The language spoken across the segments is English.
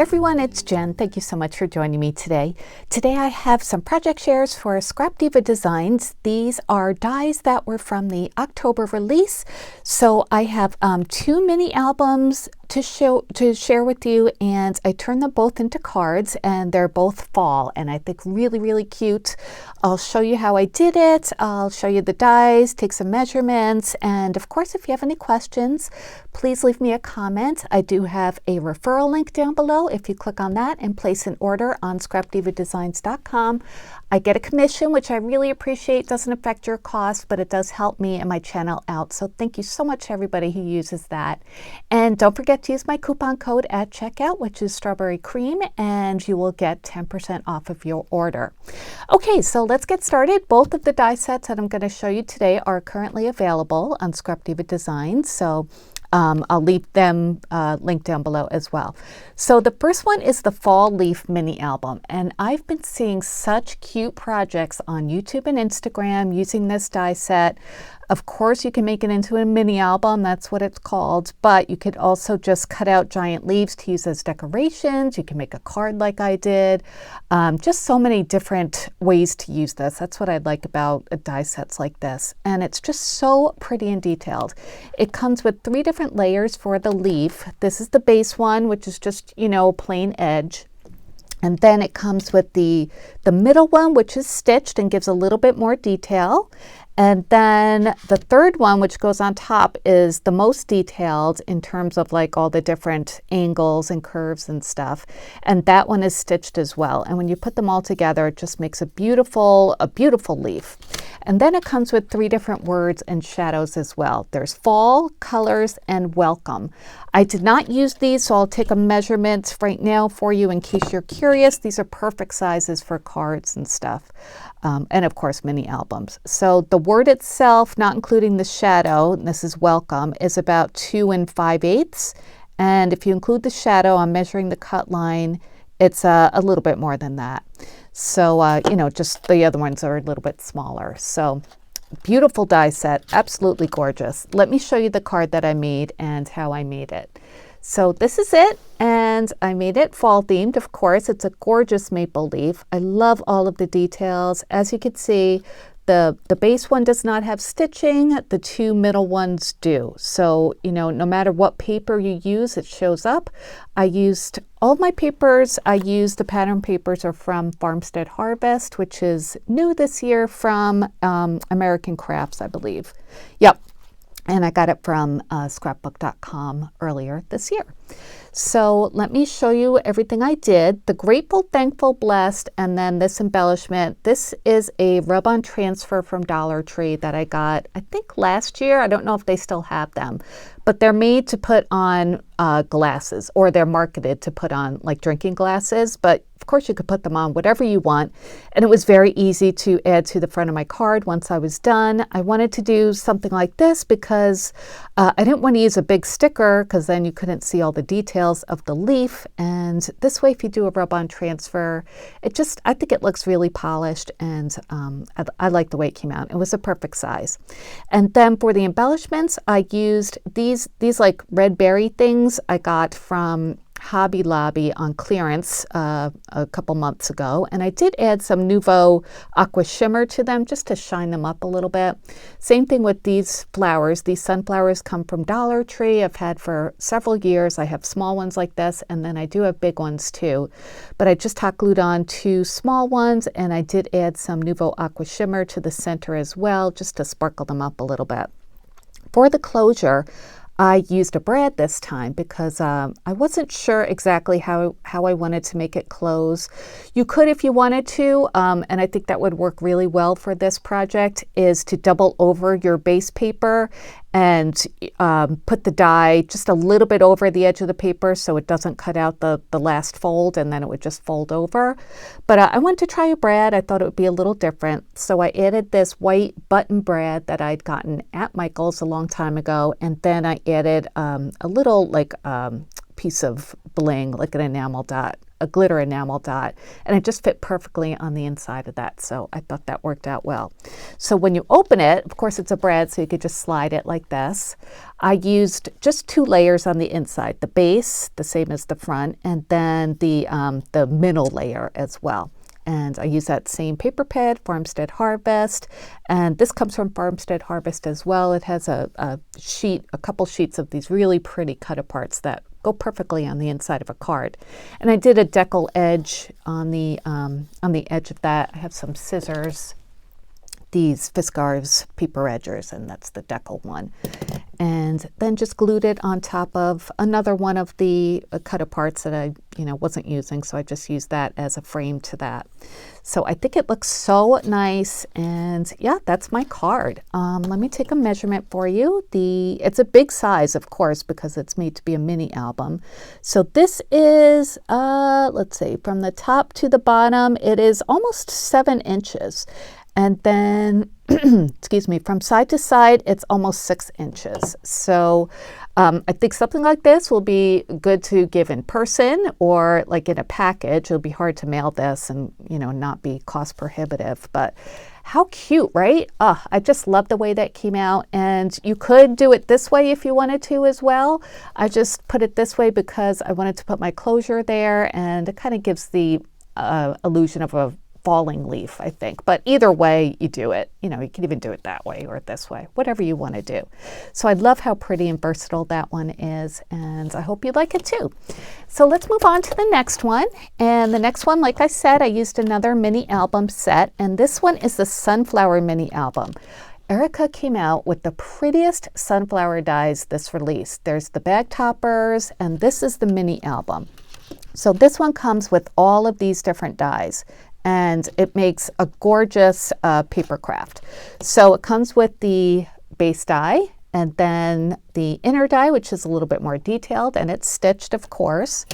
Hey everyone, it's Jen. Thank you so much for joining me today. Today I have some project shares for Scrap Diva Designs. These are dies that were from the October release. So I have two mini albums to share with you, and I turned them both into cards, and they're both fall, and I think really cute. I'll show you how I did it. I'll show you the dies, take some measurements, and of course, if you have any questions, please leave me a comment. I do have a referral link down below. If you click on that and place an order on scrapdivadesigns.com, I get a commission, which I really appreciate. Doesn't affect your cost, but it does help me and my channel out. So thank you so much to everybody who uses that. And don't forget to use my coupon code at checkout, which is strawberry cream, and you will get 10% off of your order. Okay, so let's get started. Both of the die sets that I'm going to show you today are currently available on Scrap Diva Designs. So I'll leave them linked down below as well. So the first one is the Fall Leaf mini album, and I've been seeing such cute projects on YouTube and Instagram using this die set. Of course, you can make it into a mini album, that's what it's called, but you could also just cut out giant leaves to use as decorations. You can make a card like I did. Just so many different ways to use this. That's what I like about die sets like this. And it's just so pretty and detailed. It comes with 3 different layers for the leaf. This is the base one, which is just, you know, plain edge. And then it comes with the middle one, which is stitched and gives a little bit more detail. And then the third one, which goes on top, is the most detailed in terms of like all the different angles and curves and stuff. And that one is stitched as well. And when you put them all together, it just makes a beautiful leaf. And then it comes with 3 different words and shadows as well. There's fall, colors, and welcome. I did not use these, so I'll take a measurement right now for you in case you're curious. These are perfect sizes for cards and stuff. And of course, mini albums. So the word itself, not including the shadow, and this is welcome, is about 2 5/8. And if you include the shadow, I'm measuring the cut line, it's a little bit more than that. So, you know, just the other ones are a little bit smaller. So beautiful die set, absolutely gorgeous. Let me show you the card that I made and how I made it. So this is it, and I made it fall themed, of course. It's a gorgeous maple leaf. I love all of the details. As you can see, the base one does not have stitching. The 2 middle ones do. So, you know, no matter what paper you use, it shows up. I used all my papers. I used the pattern papers are from Farmstead Harvest, which is new this year from American Crafts, I believe. Yep. And I got it from scrapbook.com earlier this year. So let me show you everything I did. The Grateful, Thankful, Blessed, and then this embellishment. This is a rub-on transfer from Dollar Tree that I got, I think, last year. I don't know if they still have them, but they're made to put on glasses, or they're marketed to put on like drinking glasses, but of course you could put them on whatever you want. And it was very easy to add to the front of my card once I was done. I wanted to do something like this because I didn't want to use a big sticker, because then you couldn't see all the details of the leaf. And this way, if you do a rub-on transfer, I think it looks really polished, and I like the way it came out. It was a perfect size. And then for the embellishments, I used these like red berry things I got from Hobby Lobby on clearance a couple months ago, and I did add some Nouveau Aqua Shimmer to them just to shine them up a little bit. Same thing with these flowers. These sunflowers come from Dollar Tree. I've had for several years. I have small ones like this, and then I do have big ones too. But I just hot glued on 2 small ones, and I did add some Nouveau Aqua Shimmer to the center as well, just to sparkle them up a little bit. For the closure, I used a brad this time because I wasn't sure exactly how I wanted to make it close. You could if you wanted to, and I think that would work really well for this project, is to double over your base paper and put the die just a little bit over the edge of the paper so it doesn't cut out the last fold, and then it would just fold over. But I wanted to try a brad. I thought it would be a little different. So I added this white button brad that I'd gotten at Michael's a long time ago, and then I added a little like piece of bling, like an enamel dot, a glitter enamel dot, and it just fit perfectly on the inside of that. So I thought that worked out well. So when you open it, of course it's a brad, so you could just slide it like this. I used just 2 layers on the inside, the base, the same as the front, and then the middle layer as well. And I use that same paper pad, Farmstead Harvest, and this comes from Farmstead Harvest as well. It has a couple sheets of these really pretty cut-aparts that go perfectly on the inside of a card. And I did a decal edge on the edge of that. I have some scissors, these Fiskars paper edgers, and that's the decal one. And then just glued it on top of another one of the cut-aparts that I wasn't using, so I just used that as a frame to that. So I think it looks so nice, and yeah, that's my card. Let me take a measurement for you. It's a big size, of course, because it's made to be a mini album. So this is, let's see, from the top to the bottom, it is almost 7 inches. And then, excuse me, from side to side, it's almost 6 inches. So I think something like this will be good to give in person or like in a package. It'll be hard to mail this and, not be cost prohibitive. But how cute, right? I just love the way that came out. And you could do it this way if you wanted to as well. I just put it this way because I wanted to put my closure there, and it kind of gives the illusion of a falling leaf, I think. But either way you do it, you can even do it that way or this way, whatever you want to do. So I love how pretty and versatile that one is, and I hope you like it too. So let's move on to the next one. And the next one, like I said, I used another mini album set, and this one is the Sunflower mini album. Erica came out with the prettiest sunflower dies this release. There's the bag toppers, and this is the mini album. So this one comes with all of these different dies, and it makes a gorgeous paper craft. So it comes with the base die, and then the inner die, which is a little bit more detailed, and it's stitched, of course.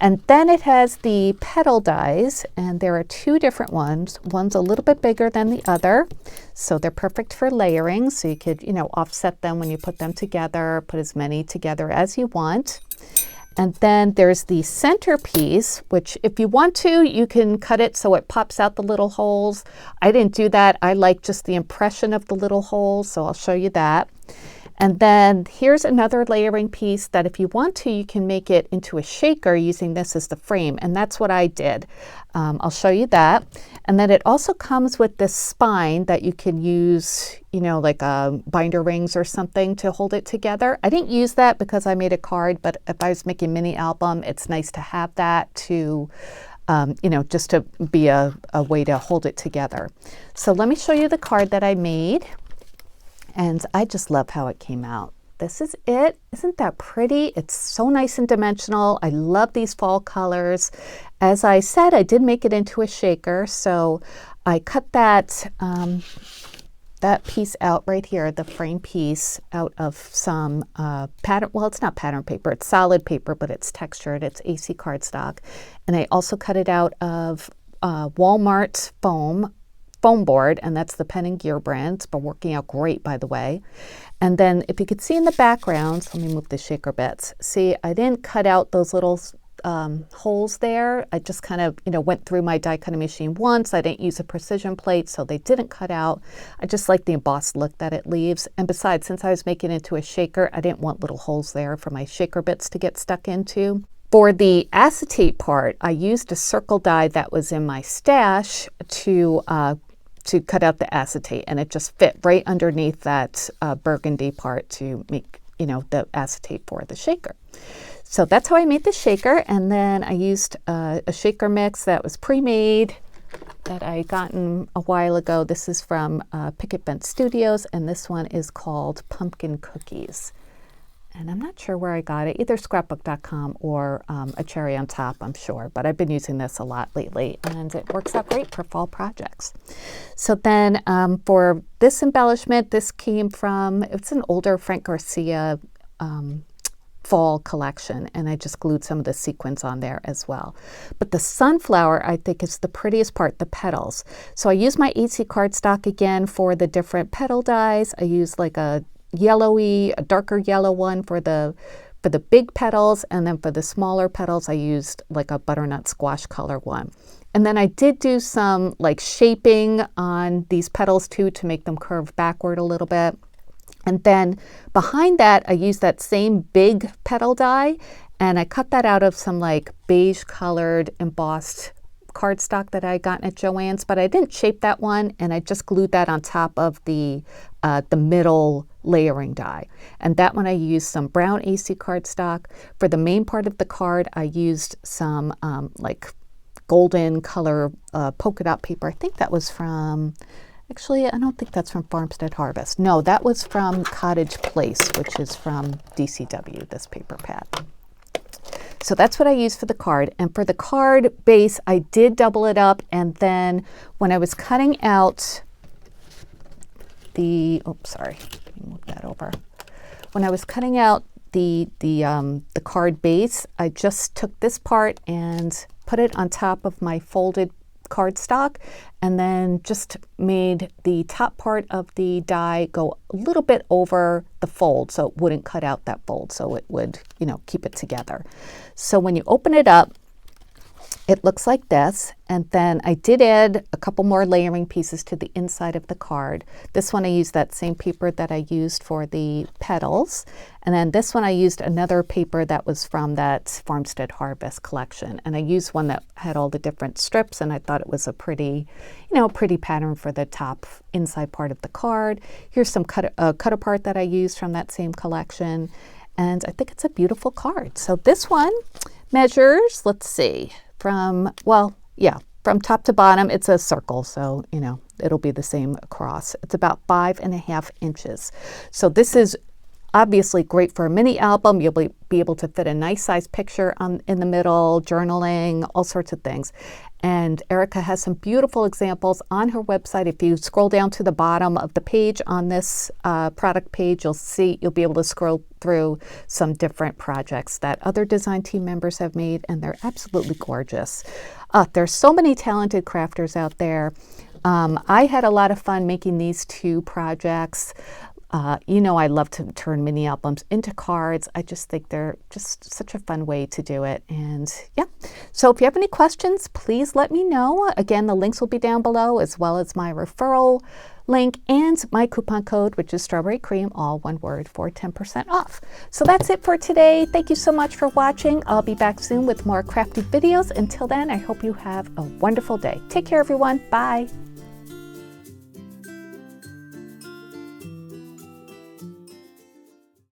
And then it has the petal dies, and there are 2 different ones. One's a little bit bigger than the other, so they're perfect for layering. So you could, offset them when you put them together, put as many together as you want. And then there's the centerpiece, which if you want to, you can cut it so it pops out the little holes. I didn't do that. I like just the impression of the little holes, so I'll show you that. And then here's another layering piece that if you want to, you can make it into a shaker using this as the frame. And that's what I did. I'll show you that. And then it also comes with this spine that you can use, like binder rings or something to hold it together. I didn't use that because I made a card, but if I was making a mini album, it's nice to have that to, just to be a way to hold it together. So let me show you the card that I made. And I just love how it came out. This is it. Isn't that pretty? It's so nice and dimensional. I love these fall colors. As I said, I did make it into a shaker. So I cut that piece out right here, the frame piece, out of some pattern. Well, it's not pattern paper. It's solid paper, but it's textured. It's AC cardstock. And I also cut it out of Walmart's foam board, and that's the Pen and Gear brand. It's been working out great, by the way. And then if you could see in the background, let me move the shaker bits. See, I didn't cut out those little holes there. I just kind of, went through my die cutting machine once. I didn't use a precision plate, so they didn't cut out. I just like the embossed look that it leaves. And besides, since I was making it into a shaker, I didn't want little holes there for my shaker bits to get stuck into. For the acetate part, I used a circle die that was in my stash to cut out the acetate, and it just fit right underneath that burgundy part to make, the acetate for the shaker. So that's how I made the shaker, and then I used a shaker mix that was pre-made that I gotten a while ago. This is from Picket Fence Studios, and this one is called Pumpkin Cookies. And I'm not sure where I got it, either scrapbook.com or a cherry on top, I'm sure. But I've been using this a lot lately, and it works out great for fall projects. So then for this embellishment, this came from, it's an older Frank Garcia fall collection, and I just glued some of the sequins on there as well. But the sunflower, I think, is the prettiest part, the petals. So I used my AC cardstock again for the different petal dies. I used like a darker yellow one for the for the big petals, and then for the smaller petals I used like a butternut squash color one. And then I did do some like shaping on these petals too to make them curve backward a little bit. And then behind that I used that same big petal die, and I cut that out of some like beige colored embossed cardstock that I got at Joann's, but I didn't shape that one, and I just glued that on top of the middle layering die. And that one I used some brown AC cardstock. For the main part of the card I used some like golden color polka dot paper. I think that was from, actually I don't think that's from Farmstead Harvest. No, that was from Cottage Place, which is from DCW, this paper pad. So that's what I used for the card. And for the card base, I did double it up. And then when I was cutting out the, oops, sorry, let me move that over. When I was cutting out the card base, I just took this part and put it on top of my folded cardstock, and then just made the top part of the die go a little bit over the fold so it wouldn't cut out that fold, so it would, you know, keep it together. So when you open it up, it looks like this. And then I did add a couple more layering pieces to the inside of the card. This one I used that same paper that I used for the petals. And then this one I used another paper that was from that Farmstead Harvest collection. And I used one that had all the different strips, and I thought it was a pretty, you know, pretty pattern for the top inside part of the card. Here's some cut apart that I used from that same collection. And I think it's a beautiful card. So this one measures, let's see, from, well, yeah, from top to bottom, it's a circle. So, you know, it'll be the same across. It's about 5.5 inches. So this is obviously great for a mini album. You'll be able to fit a nice size picture in the middle, journaling, all sorts of things. And Erica has some beautiful examples on her website. If you scroll down to the bottom of the page on this product page, you'll be able to scroll through some different projects that other design team members have made, and they're absolutely gorgeous. There's so many talented crafters out there. I had a lot of fun making these two projects. You know, I love to turn mini albums into cards. I just think they're just such a fun way to do it. And yeah, so if you have any questions, please let me know. Again, the links will be down below, as well as my referral link and my coupon code, which is Strawberry Cream, all one word, for 10% off. So that's it for today. Thank you so much for watching. I'll be back soon with more crafty videos. Until then, I hope you have a wonderful day. Take care, everyone. Bye.